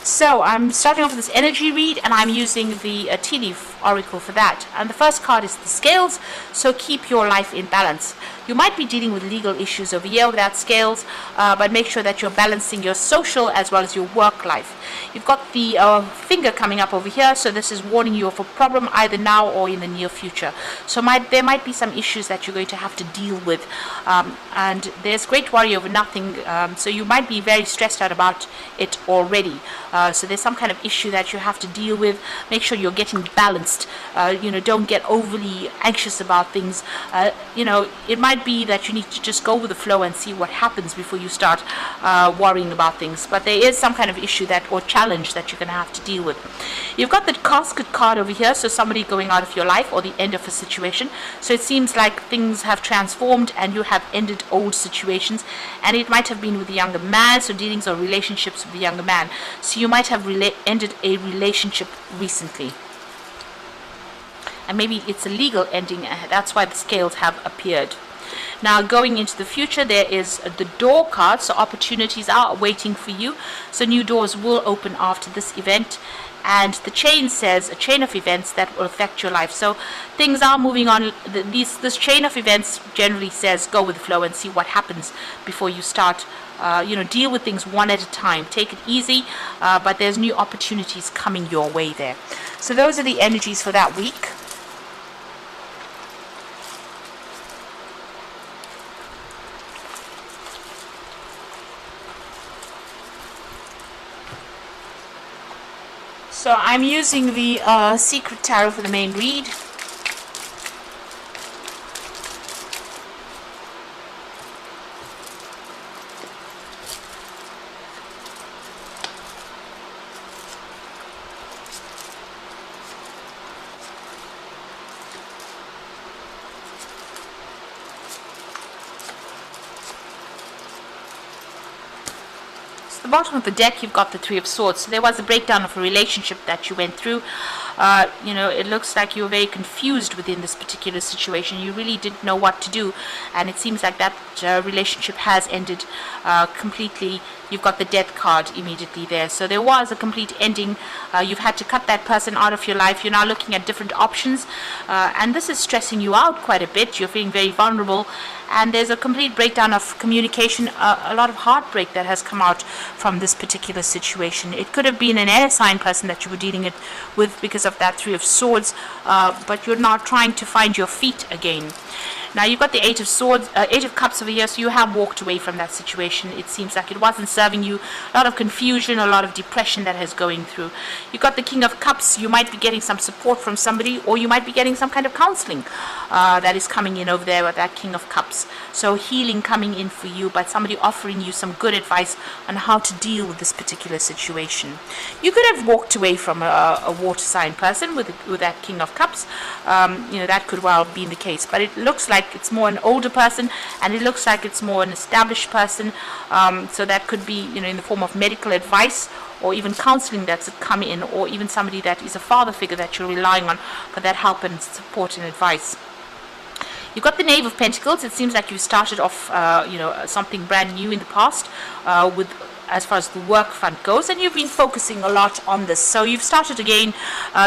So I'm starting off with this energy read, and I'm using the tea leaf oracle for that. And the first card is the scales, so keep your life in balance. You might be dealing with legal issues over here with that scales, but make sure that you're balancing your social as well as your work life. You've got the finger coming up over here, so this is warning you of a problem either now or in the near future. So there might be some issues that you're going to have to deal with, and there's great worry over nothing, so you might be very stressed out about it already. So there's some kind of issue that you have to deal with. Make sure you're getting balanced. Don't get overly anxious about things. It might be that you need to just go with the flow and see what happens before you start worrying about things. But there is some kind of issue or challenge that you're going to have to deal with. You've got the casket card over here, so somebody going out of your life or the end of a situation. So it seems like things have transformed and you have ended old situations, and it might have been with a younger man, so dealings or relationships with a younger man. So you might have ended a relationship recently, and maybe it's a legal ending. That's why the scales have appeared. Now going into the future, there is the door card, so opportunities are waiting for you, so new doors will open after this event. And the chain says a chain of events that will affect your life, so things are moving on. This chain of events generally says go with the flow and see what happens before you start deal with things one at a time. Take it easy, but there's new opportunities coming your way there. So those are the energies for that week. So I'm using the Secret Tarot for the main read. The bottom of the deck, you've got the Three of Swords. So there was a breakdown of a relationship that you went through. It looks like you were very confused within this particular situation. You really didn't know what to do, and it seems like that relationship has ended completely. You've got the Death card immediately there. So there was a complete ending. You've had to cut that person out of your life. You're now looking at different options, and this is stressing you out quite a bit. You're feeling very vulnerable, and there's a complete breakdown of communication, a lot of heartbreak that has come out from this particular situation. It could have been an air sign person that you were dealing with because of that Three of Swords, but you're now trying to find your feet again. Now you've got the Eight of Cups over here, so you have walked away from that situation. It seems like it wasn't serving you. A lot of confusion, a lot of depression that is going through. You've got the King of Cups. You might be getting some support from somebody, or you might be getting some kind of counseling that is coming in over there with that King of Cups. So healing coming in for you, but somebody offering you some good advice on how to deal with this particular situation. You could have walked away from a water sign person with that King of Cups. That could well be the case, but it looks like it's more an older person, and it looks like it's more an established person, so that could be in the form of medical advice or even counseling that's come in, or even somebody that is a father figure that you're relying on for that help and support and advice. You've got the Knave of Pentacles. It seems like you started off something brand new in the past with as far as the work front goes, and you've been focusing a lot on this. So you've started again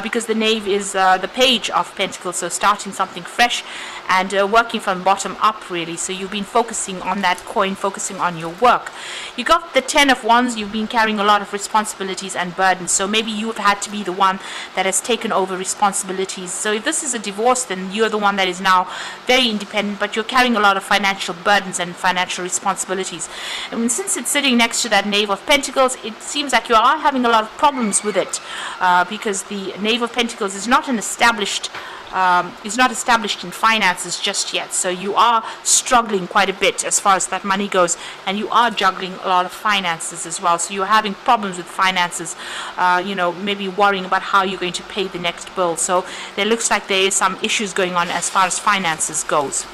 because the Knave is the Page of Pentacles, so starting something fresh and working from bottom up really. So you've been focusing on that coin, focusing on your work. You got the Ten of Wands. You've been carrying a lot of responsibilities and burdens, so maybe you've had to be the one that has taken over responsibilities. So if this is a divorce, then you're the one that is now very independent, but you're carrying a lot of financial burdens and financial responsibilities. And since it's sitting next to that Knave of Pentacles, it seems like you are having a lot of problems with it, because the Knave of Pentacles is not established in finances just yet. So you are struggling quite a bit as far as that money goes, and you are juggling a lot of finances as well. So you're having problems with finances, maybe worrying about how you're going to pay the next bill. So there looks like there is some issues going on as far as finances goes.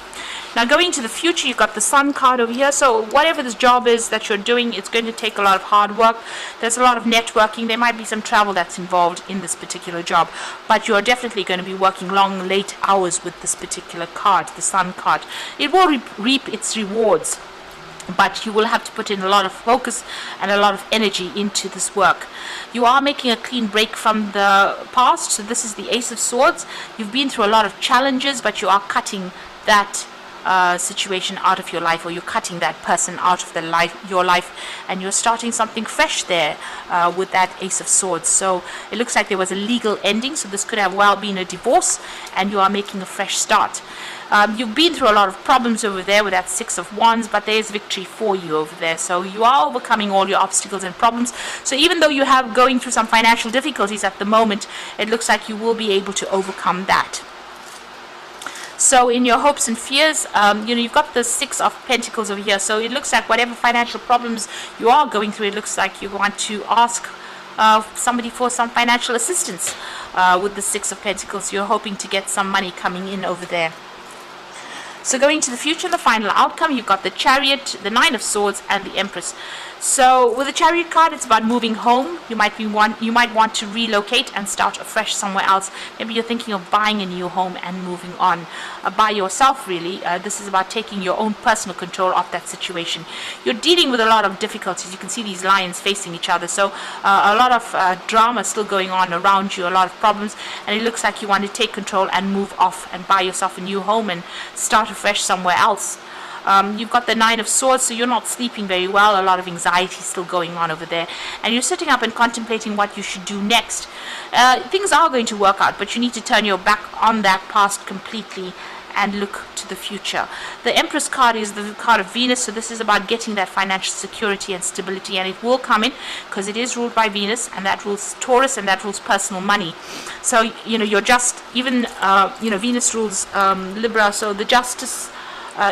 Now going to the future, you've got the Sun card over here. So whatever this job is that you're doing, it's going to take a lot of hard work. There's a lot of networking. There might be some travel that's involved in this particular job, but you're definitely going to be working long, late hours with this particular card, the Sun card. It will reap its rewards. but you will have to put in a lot of focus and a lot of energy into this work. You are making a clean break from the past, so this is the Ace of Swords. You've been through a lot of challenges, but you are cutting that situation out of your life, or you're cutting that person out of your life, and you're starting something fresh there with that Ace of Swords. So it looks like there was a legal ending, so this could have well been a divorce, and you are making a fresh start. You've been through a lot of problems over there with that Six of Wands, but there is victory for you over there. So you are overcoming all your obstacles and problems. So even though you have going through some financial difficulties at the moment, it looks like you will be able to overcome that. So in your hopes and fears, you've got the Six of Pentacles over here. So it looks like whatever financial problems you are going through, it looks like you want to ask somebody for some financial assistance with the Six of Pentacles. You're hoping to get some money coming in over there. So going to the future, the final outcome, you've got the Chariot, the Nine of Swords, and the Empress. So with the Chariot card, it's about moving home. You might want to relocate and start afresh somewhere else. Maybe you're thinking of buying a new home and moving on by yourself, really. This is about taking your own personal control of that situation. You're dealing with a lot of difficulties. You can see these lions facing each other. So a lot of drama still going on around you, a lot of problems. And it looks like you want to take control and move off and buy yourself a new home and start afresh somewhere else. You've got the Nine of Swords, so you're not sleeping very well. A lot of anxiety still going on over there. And you're sitting up and contemplating what you should do next. Things are going to work out, but you need to turn your back on that past completely and look to the future. The Empress card is the card of Venus, so this is about getting that financial security and stability, and it will come in because it is ruled by Venus, and that rules Taurus, and that rules personal money. So, you're just, even, Venus rules Libra, so the justice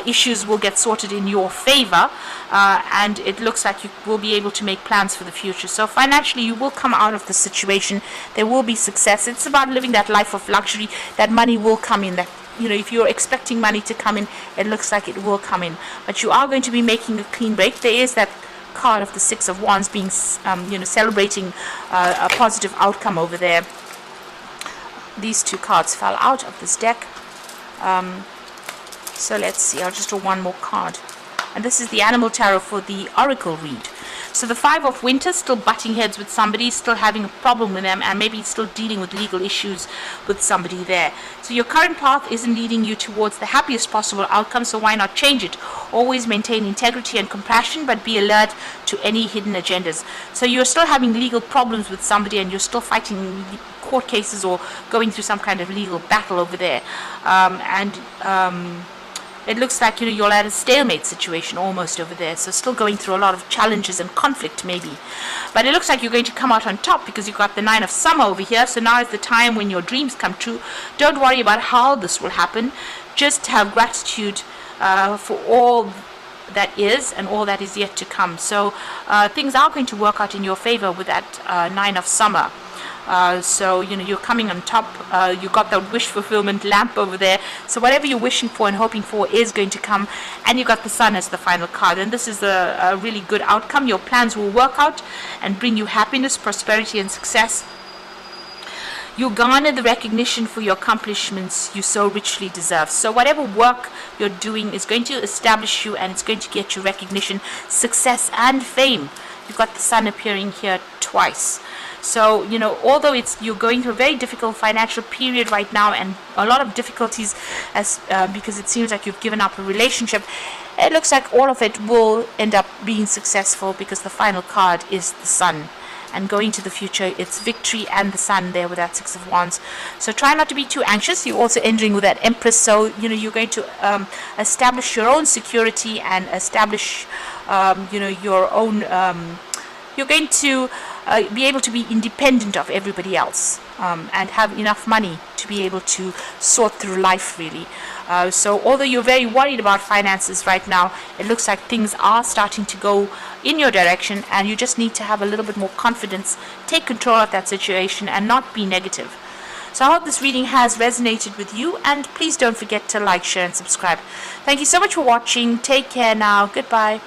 issues will get sorted in your favor, and it looks like you will be able to make plans for the future. So financially, you will come out of the situation. There will be success. It's about living that life of luxury. That money will come in. That, if you're expecting money to come in, it looks like it will come in. But you are going to be making a clean break. There is that card of the Six of Wands being, celebrating a positive outcome over there. These two cards fell out of this deck. So let's see, I'll just draw one more card. And this is the Animal Tarot for the Oracle read. So the Five of Winter, still butting heads with somebody, still having a problem with them, and maybe still dealing with legal issues with somebody there. So your current path isn't leading you towards the happiest possible outcome, so why not change it? Always maintain integrity and compassion, but be alert to any hidden agendas. So you're still having legal problems with somebody, and you're still fighting court cases or going through some kind of legal battle over there. It looks like you're at a stalemate situation almost over there, so still going through a lot of challenges and conflict maybe. But it looks like you're going to come out on top because you've got the Nine of Summer over here, so now is the time when your dreams come true. Don't worry about how this will happen. Just have gratitude for all that is and all that is yet to come. So things are going to work out in your favor with that Nine of Summer. So you're coming on top. You got the wish fulfillment lamp over there, so whatever you're wishing for and hoping for is going to come. And you got the Sun as the final card, and this is a really good outcome. Your plans will work out and bring you happiness, prosperity, and success. You garner the recognition for your accomplishments you so richly deserve. So whatever work you're doing is going to establish you, and it's going to get you recognition, success, and fame. You've got the Sun appearing here twice. So, although you're going through a very difficult financial period right now, and a lot of difficulties because it seems like you've given up a relationship, it looks like all of it will end up being successful because the final card is the Sun. And going to the future, it's victory and the Sun there with that Six of Wands. So try not to be too anxious. You're also entering with that Empress, so you're going to establish your own security and establish your own. You're going to be able to be independent of everybody else and have enough money to be able to sort through life, really. So although you're very worried about finances right now, it looks like things are starting to go in your direction, and you just need to have a little bit more confidence, take control of that situation, and not be negative. So I hope this reading has resonated with you, and please don't forget to like, share, and subscribe. Thank you so much for watching. Take care now. Goodbye.